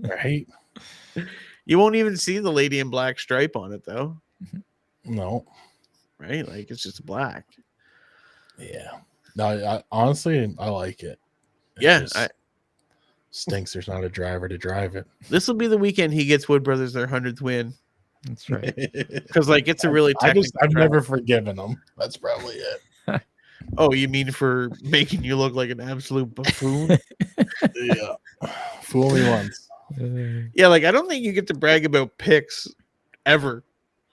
Right? You won't even see the lady in black stripe on it, though. No. Right? Like, it's just black. Yeah. No, honestly, I like it. Stinks there's not a driver to drive it. This will be the weekend he gets Wood Brothers their 100th win. That's right. Because, like, it's a really technical I've never forgiven them. That's probably it. Oh, you mean for making you look like an absolute buffoon? Yeah. Fool me once. Yeah, like, I don't think you get to brag about picks ever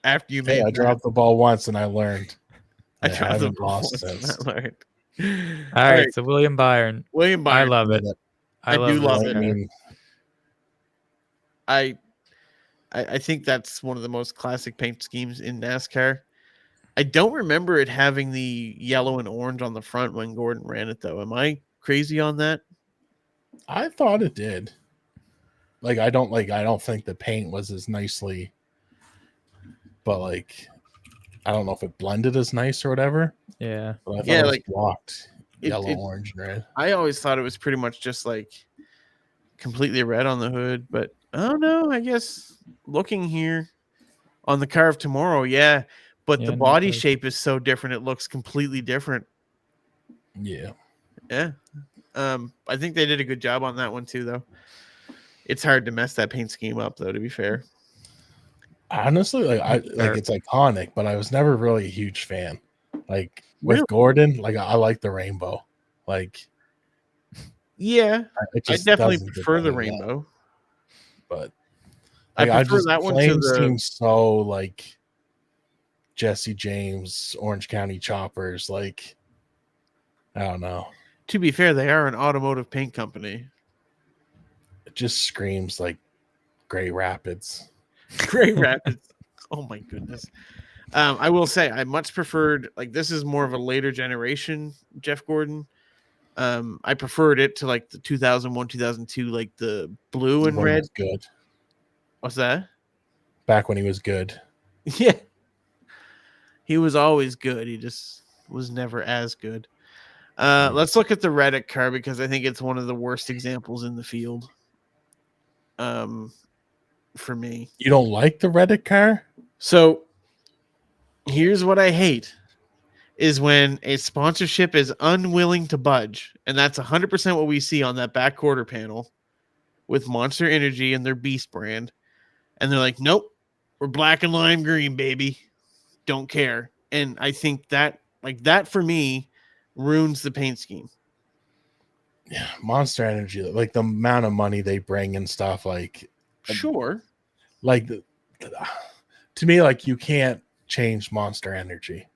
after you made I dropped the ball once and I learned. I haven't lost since. All right, so William Byron. I love it. I do love it. I mean, I think that's one of the most classic paint schemes in NASCAR. I don't remember it having the yellow and orange on the front when Gordon ran it, though. Am I crazy on that? I thought it did. I don't think the paint was as nicely, but like, I don't know if it blended as nice or whatever. Yeah. But I thought it was blocked yellow, orange, and red. I always thought it was pretty much just like completely red on the hood, but I don't know. I guess looking here on the car of tomorrow, but the body shape is so different. It looks completely different. Yeah. Yeah. I think they did a good job on that one too, though. It's hard to mess that paint scheme up, though, to be fair. Honestly, it's iconic, but I was never really a huge fan. Like with Gordon, I like the rainbow. Like, I definitely prefer the rainbow. But I prefer that one to the seems so like Jesse James, Orange County Choppers. Like, I don't know. To be fair, they are an automotive paint company. It just screams like Gray Rapids. Gray Rapids. Oh my goodness. I will say I much preferred, like, this is more of a later generation Jeff Gordon. I preferred it to like the 2001, 2002, like the blue and When he red. was good. What's that? Back when he was good. Yeah. He was always good. He just was never as good. Let's look at the Reddick car because I think it's one of the worst examples in the field. For me. You don't like the Reddick car? So here's what I hate is when a sponsorship is unwilling to budge. And that's 100% what we see on that back quarter panel with Monster Energy and their Beast brand. And they're like, nope, we're black and lime green, baby. Don't care. And I think that, like, that for me ruins the paint scheme. Yeah, Monster Energy, like the amount of money they bring and stuff, like Sure. Like to me, like you can't change Monster Energy.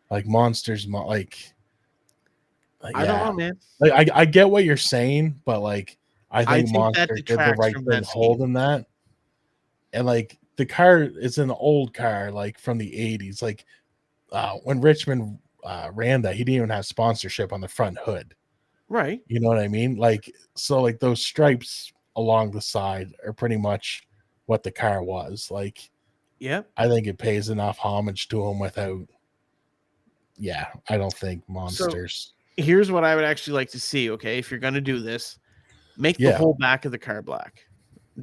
Like Monsters, like I don't know, man. Like I get what you're saying, but like I think that Monster did the detracts right from thing that scheme. holding that. And like the car is an old car, like from the 80s. Like when Richmond ran that, he didn't even have sponsorship on the front hood. Right. You know what I mean? Like, so like those stripes along the side are pretty much what the car was. Like, yeah, I think it pays enough homage to him without. Yeah, I don't think Monsters. So here's what I would actually like to see. Okay, if you're going to do this, make the whole back of the car black.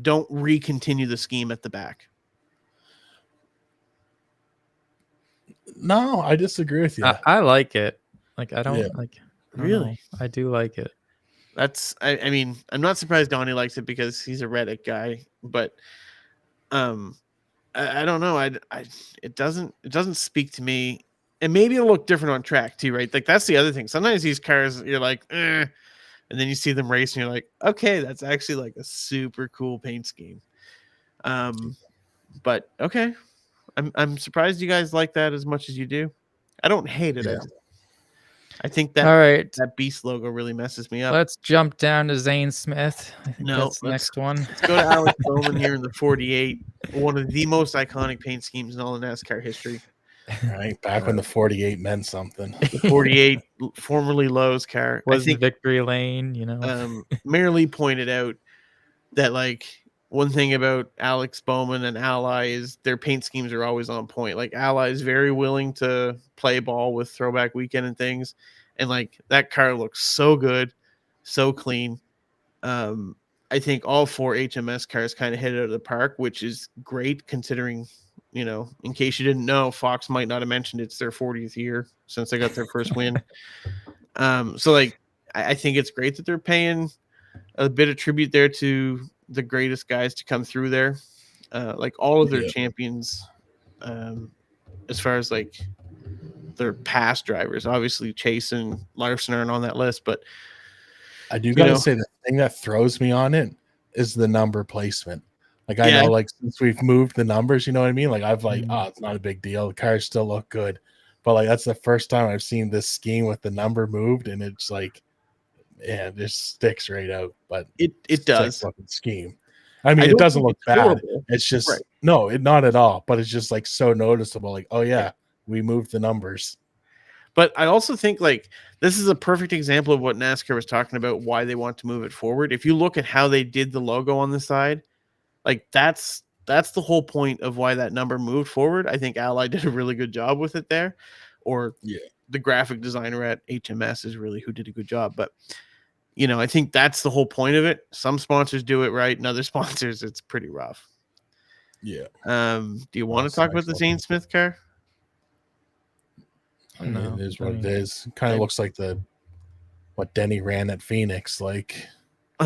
Don't re-continue the scheme at the back. No, I disagree with you. I like it. Like I don't like. I don't really. know. I do like it. That's. I mean, I'm not surprised Donnie likes it because he's a Reddick guy, but I don't know. It doesn't speak to me. And maybe it'll look different on track too, right? Like that's the other thing. Sometimes these cars, you're like, and then you see them race, and you're like, okay, that's actually like a super cool paint scheme. But okay, I'm surprised you guys like that as much as you do. I don't hate it. Yeah. I think that All right, that Beast logo really messes me up. let's jump down to Zane Smith. I think that's the next one. Let's go to Alex Bowman here in the 48, one of the most iconic paint schemes in all of NASCAR history. Right, back when the 48 meant something. The 48, formerly Lowe's car. Was I think Victory Lane, you know. Merely pointed out that like one thing about Alex Bowman and Ally is their paint schemes are always on point. Like Ally is very willing to play ball with Throwback Weekend and things, and like that car looks so good, so clean. I think all four HMS cars kind of hit it out of the park, which is great considering, you know, in case you didn't know, Fox might not have mentioned it's their 40th year since they got their first win. So like I think it's great that they're paying a bit of tribute there to the greatest guys to come through there. Like all of their champions, as far as like their past drivers, obviously Chase and Larson aren't on that list, but I do gotta say the thing that throws me on it is the number placement. Like I know, like since we've moved the numbers, you know what I mean? Like I've like, it's not a big deal. The cars still look good, but like that's the first time I've seen this scheme with the number moved, and it's like, yeah, it just sticks right out. But it does. Fucking scheme. I mean, it doesn't look bad. Horrible. It's just no, not at all. But it's just like so noticeable. Like, oh yeah, we moved the numbers. But I also think like this is a perfect example of what NASCAR was talking about, why they want to move it forward. If you look at how they did the logo on the side, like that's the whole point of why that number moved forward. I think Ally did a really good job with it there, or the graphic designer at HMS is really who did a good job. But you know, I think that's the whole point of it. Some sponsors do it right, and other sponsors it's pretty rough. Yeah. Do you want to talk about the Zane Smith car? I mean, it is what it is. Kind of looks like what Denny ran at Phoenix, like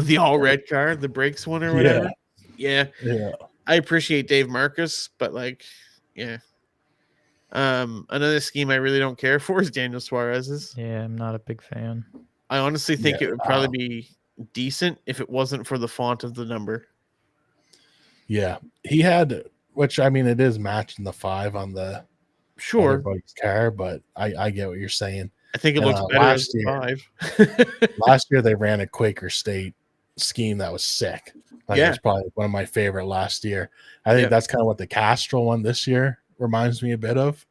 the all red car, the brakes one or whatever. Yeah. I appreciate Dave Marcus, but like, another scheme I really don't care for is Daniel Suarez's. Yeah, I'm not a big fan. I honestly think it would probably be decent if it wasn't for the font of the number. Yeah, he had, which I mean, it is matching the 5 on the everybody's car, but I get what you're saying. I think it looks better as a 5. Last year they ran a Quaker State scheme that was sick. Like, it was probably one of my favorite last year. I think that's kind of what the Castrol one this year reminds me a bit of.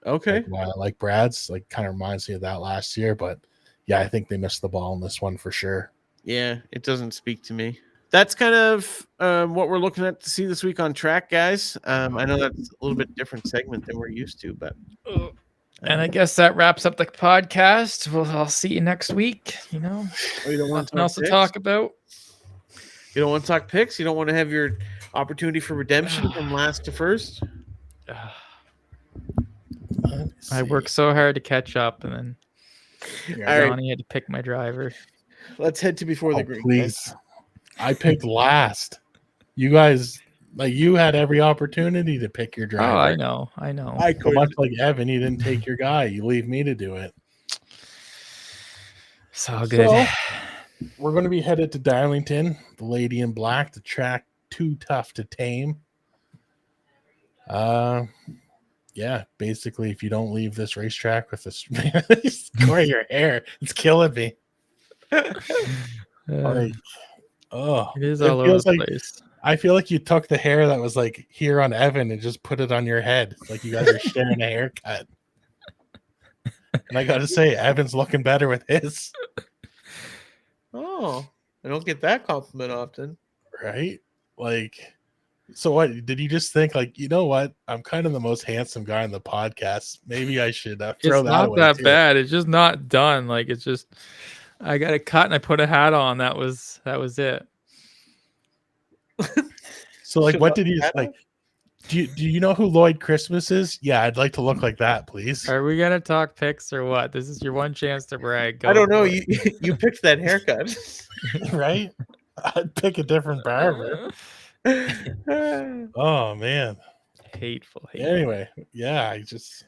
Okay. Like Brad's, like kind of reminds me of that last year. But yeah, I think they missed the ball in this one for sure. Yeah, it doesn't speak to me. That's kind of what we're looking at to see this week on track, guys. I know that's a little bit different segment than we're used to, but And I guess that wraps up the podcast. Well, I'll see you next week. You know, you don't want nothing else to talk about. You don't want to talk picks. You don't want to have your opportunity for redemption from last to first. I worked so hard to catch up, and then Donnie had to pick my driver. Let's head to before the green. Please. I picked last. You guys, like, you had every opportunity to pick your driver. Oh, I know. So much like Evan, you didn't take your guy. You leave me to do it. So good. So, we're going to be headed to Darlington, the Lady in Black, the track Too Tough to Tame. Yeah, basically, if you don't leave this racetrack with this, Korey, your hair, it's killing me. Like, oh, it is all over the place. I feel like you took the hair that was like here on Evan and just put it on your head. Like you guys are sharing a haircut. And I got to say, Evan's looking better with his. Oh, I don't get that compliment often. Right? Like, so what? Did you just think, like, you know what? I'm kind of the most handsome guy on the podcast. Maybe I should throw that away. It's not that bad. It's just not done. Like, it's just, I got a cut and I put a hat on. That was it. So, like, what did you like? Do you know who Lloyd Christmas is? Yeah, I'd like to look like that, please. Are we gonna talk picks or what? This is your one chance to brag. I don't know. You picked that haircut, right? I'd pick a different barber. Oh man, hateful. Anyway, yeah, I just.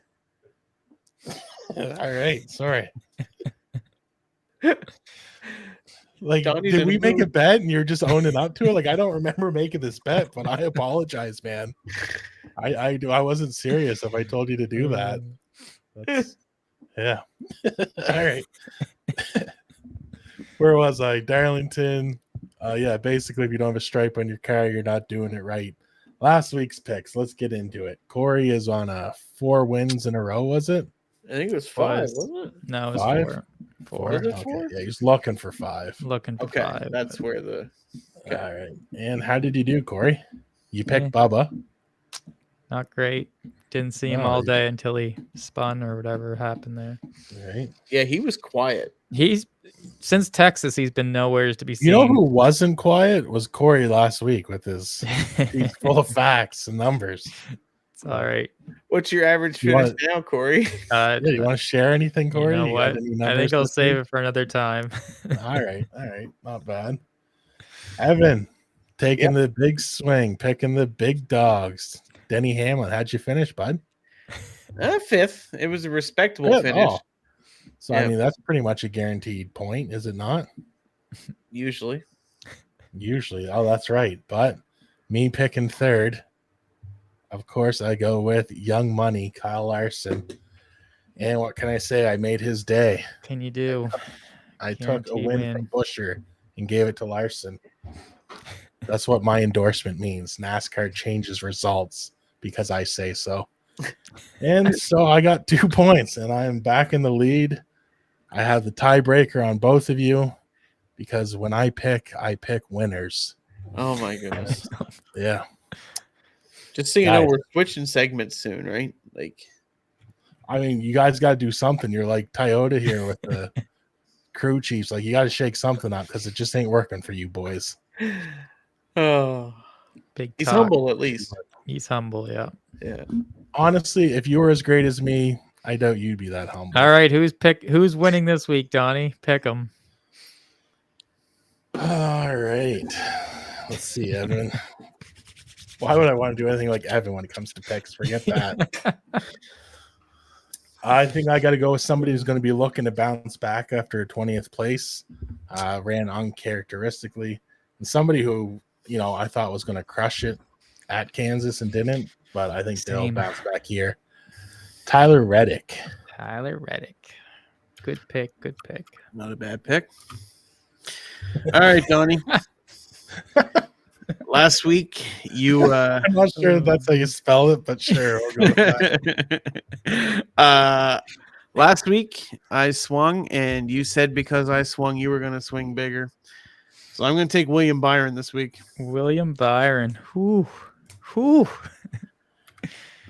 All right, sorry. Like, did we make a bet and you're just owning up to it? Like, I don't remember making this bet, but I apologize, man. I wasn't serious if I told you to do that. Yeah. All right. Where was I? Darlington. Yeah, basically, if you don't have a stripe on your car, you're not doing it right. Last week's picks. Let's get into it. Korey is on 4 wins in a row, was it? I think it was 5, wasn't it? No, it was 5? 4. Was it Okay. 4? Yeah, he's looking for 5. Looking for 5. That's where the. Okay. All right. And how did you do, Korey? You picked Bubba. Not great. Didn't see him all day until he spun or whatever happened there. Right. Yeah, he was quiet. Since Texas, he's been nowhere to be seen. You know who wasn't quiet was Korey last week with he's full of facts and numbers. It's all right. What's your average finish now, Korey? Yeah, you want to share anything, Korey? You know what? I think I'll save it for another time. All right. Not bad. Evan, taking the big swing, picking the big dogs. Denny Hamlin, how'd you finish, bud? 5th. It was a respectable finish. Oh. So, I mean, that's pretty much a guaranteed point, is it not? Usually. Oh, that's right. But me picking 3rd, of course, I go with Young Money, Kyle Larson. And what can I say? I made his day. Can you do? I took a win from Buscher and gave it to Larson. That's what my endorsement means. NASCAR changes results because I say so. And so I got 2 points, and I am back in the lead. I have the tiebreaker on both of you because when I pick winners. Oh, my goodness. Yeah. Just so you know, we're switching segments soon, right? Like, I mean, you guys got to do something. You're like Toyota here with the crew chiefs. Like, you got to shake something up because it just ain't working for you boys. Oh, he's humble at least. He's humble, yeah. Yeah. Honestly, if you were as great as me, I doubt you'd be that humble. All right, who's winning this week, Donnie? Pick them. All right. Let's see, Evan. Why would I want to do anything like Evan when it comes to picks? Forget that. I think I got to go with somebody who's going to be looking to bounce back after 20th place. Ran uncharacteristically. And somebody who, I thought was going to crush it at Kansas and didn't. But I think they'll bounce back here. Tyler Reddick. Good pick. Not a bad pick. All right, Donnie. Last week, you I'm not sure that's how you spell it, but sure, we'll go with that. last week I swung, and you said because I swung, you were going to swing bigger. So I'm going to take William Byron this week. William Byron. Whew.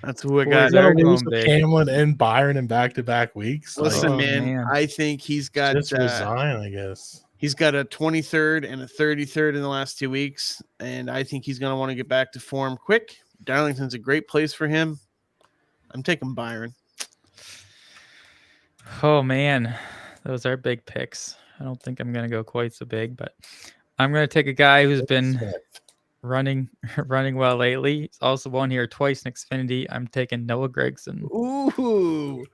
That's who I Boys, got. He's gonna They're lose going to big. Hamlin and Byron in back-to-back weeks. Listen, Oh, man, man. I think he's got just resign, I guess. he's got a 23rd and a 33rd in the last 2 weeks, and I think he's going to want to get back to form quick. Darlington's a great place for him. I'm taking Byron. Oh man, those are big picks. I don't think I'm gonna go quite so big, but I'm gonna take a guy who's been running well lately. He's also won here twice in Xfinity. I'm taking Noah Gragson. Ooh,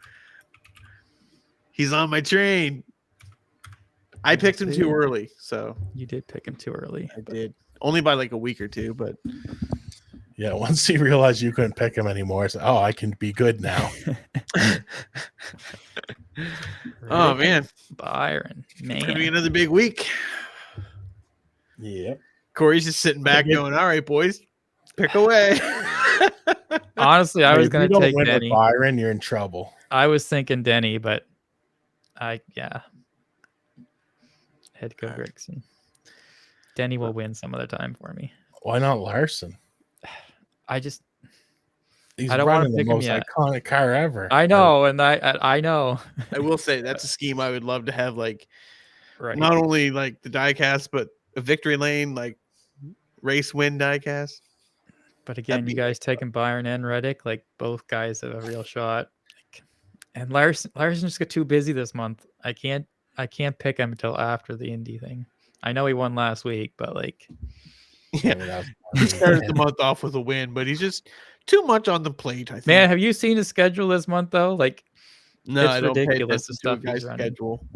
he's on my train. I picked him too early, so You did pick him too early. I did only by like a week or two, but Yeah, once you realized you couldn't pick him anymore, it's I can be good now. oh man, Byron, it's gonna be man. another big week. Yep. Corey's just sitting back going, all right, boys, pick away. Honestly, I was gonna take win Denny. with Byron, you're in trouble. I was thinking Denny, but had to go Gragson. Denny will win some other time for me. Why not Larson? He's I don't wanna running the pick him most yet. iconic car ever. I know, and I know. I will say that's a scheme I would love to have, like Right. not only like the diecast, but a victory lane, like race win diecast. But again, be you guys taking Byron and Reddick, like both guys have a real shot. And Larson just got too busy this month. I can't pick him until after the Indy thing. I know he won last week, but like Yeah, he started the month off with a win, but he's just too much on the plate. I think. man, have you seen his schedule this month though? Like no, it's I don't ridiculous, pay the attention to stuff a guy's he's running. schedule.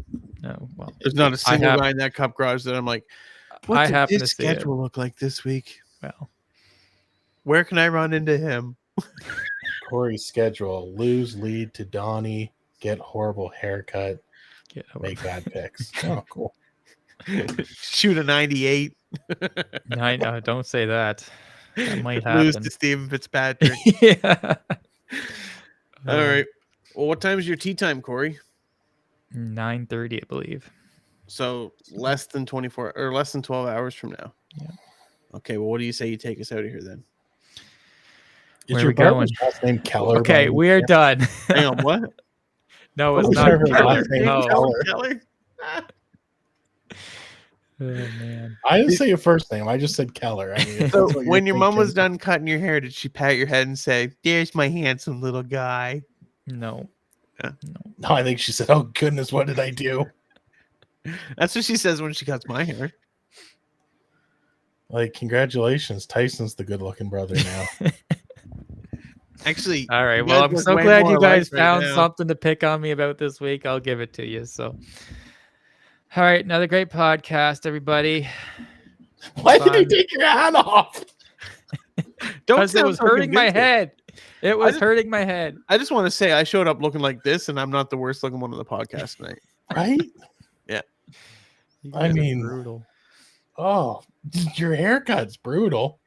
no, well, There's not a single have- guy in that Cup garage that I'm like, I what did happen his to see it. schedule look like this week? Well, Where can I run into him? Corey's schedule: lose lead to Donnie, get horrible haircut, get over make bad picks. Oh, cool. Shoot a 98. I know, don't say that. That might Lose happen. to Steven Fitzpatrick. Yeah. All right. Well, what time is your tea time, Corey? 9:30, I believe. So less than 24 or less than 12 hours from now. Yeah. Okay. Well, what do you say you take us out of here then? Is Where your we going? barber's last name Keller? Okay, by we're any done. Hang on, what? No, What it's was not her Keller. last name? No. Keller. Keller? Oh man. I didn't say your first name. I just said Keller. I mean, So that's what when you're your mom was thinking. done cutting your hair, did she pat your head and say, "There's my handsome little guy"? No. Yeah. No. No, I think she said, "Oh goodness, what did I do?" That's what she says when she cuts my hair. Like, congratulations, Tyson's the good-looking brother now. Actually, All right. you Well, guys I'm look so way glad more you guys alike right found now. something to pick on me about this week. I'll give it to you. So, all right, another great podcast, everybody. Why did you Fun. take your hat off? Don't Because it sound was so hurting my convincing. head. It was just- hurting my head. I just want to say I showed up looking like this, and I'm not the worst looking one on the podcast tonight. Right? You I guys are mean- brutal Oh, your haircut's brutal.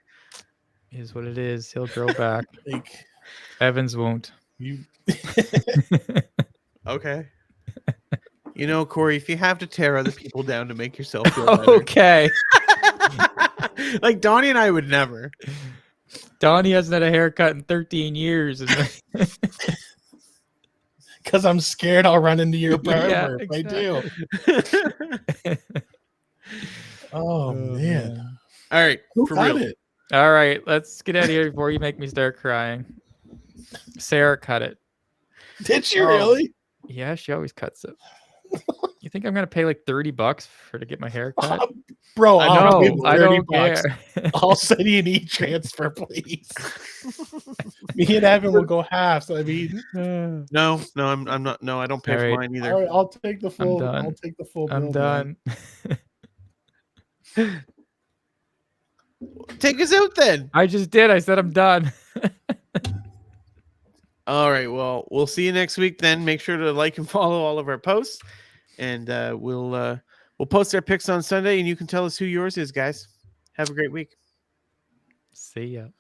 is what it is. He'll grow back. Like Evans won't. you. Okay. You know, Corey, if you have to tear other people down to make yourself feel better, Okay. like Donnie and I would never. Donnie hasn't had a haircut in 13 years. Because I'm scared I'll run into your Yeah, barber if I do. Oh, man. All right, Who for cut real. it? All right, let's get out of here before you make me start crying. Sarah cut it. Did she Oh. really? Yeah, she always cuts it. You think I'm gonna pay like $30 to get my hair cut? Bro, I I'll know, give you I 30 don't bucks. care. I'll send you an e-transfer, please. Me and Evan will go halves. I mean, No, I'm not. No, I don't pay All for right. mine either. all right, I'll take the full. done. I'll take the full. I'm bill, man. done. Take us out then. I just did. I said I'm done. All right. Well, we'll see you next week then. Make sure to like and follow all of our posts, and we'll post our picks on Sunday, and you can tell us who yours is, guys. Have a great week. See ya.